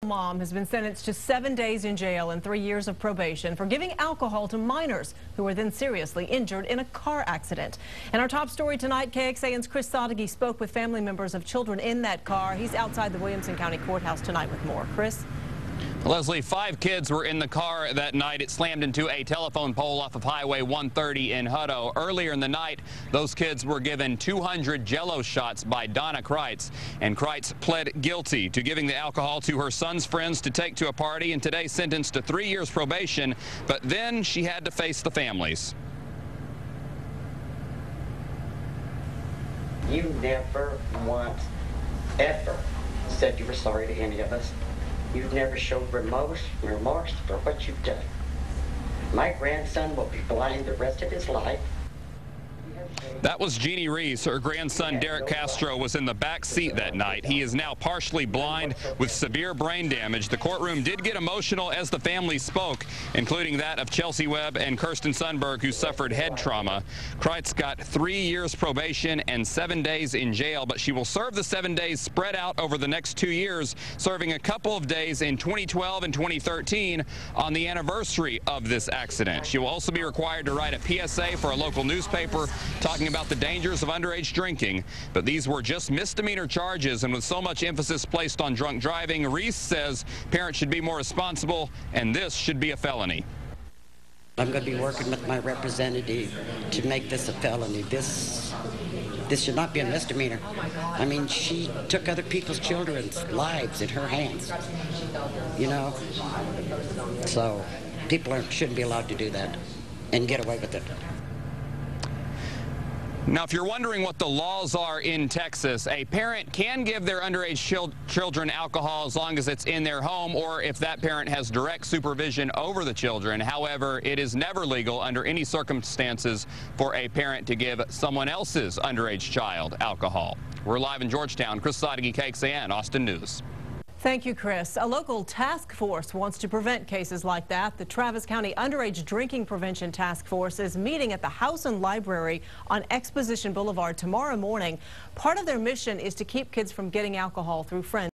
Mom has been sentenced to 7 days in jail and 3 years of probation for giving alcohol to minors who were then seriously injured in a car accident. And our top story tonight, KXAN's Chris Sadeghi spoke with family members of children in that car. He's outside the Williamson County Courthouse tonight with more. Chris? Leslie, 5 kids were in the car that night. It slammed into a telephone pole off of Highway 130 in Hutto. Earlier in the night, those kids were given 200 jello shots by Donna Crites, and Crites pled guilty to giving the alcohol to her son's friends to take to a party, and today sentenced to 3 years probation, but then she had to face the families. You never once, ever said you were sorry to any of us. You've never showed remorse for what you've done. My grandson will be blind the rest of his life. That was Jeannie Reese. Her grandson, Derrick Castro, was in the back seat that night. He is now partially blind with severe brain damage. The courtroom did get emotional as the family spoke, including that of Chelsea Webb and Kirsten Sundberg, who suffered head trauma. Crites got 3 years probation and 7 days in jail, but she will serve the 7 days spread out over the next 2 years, serving a couple of days in 2012 and 2013 on the anniversary of this accident. She will also be required to write a PSA for a local newspaper talking about the dangers of underage drinking, but these were just misdemeanor charges, and with so much emphasis placed on drunk driving, Reese says parents should be more responsible, and this should be a felony. I'm going to be working with my representative to make this a felony. This should not be a misdemeanor. I mean, she took other people's children's lives in her hands, you know, so people shouldn't be allowed to do that and get away with it. Now, if you're wondering what the laws are in Texas, a parent can give their underage children alcohol as long as it's in their home or if that parent has direct supervision over the children. However, it is never legal under any circumstances for a parent to give someone else's underage child alcohol. We're live in Georgetown. Chris Sadeghi, KXAN, Austin News. Thank you, Chris. A local task force wants to prevent cases like that. The Travis County Underage Drinking Prevention Task Force is meeting at the House and Library on Exposition Boulevard tomorrow morning. Part of their mission is to keep kids from getting alcohol through friends.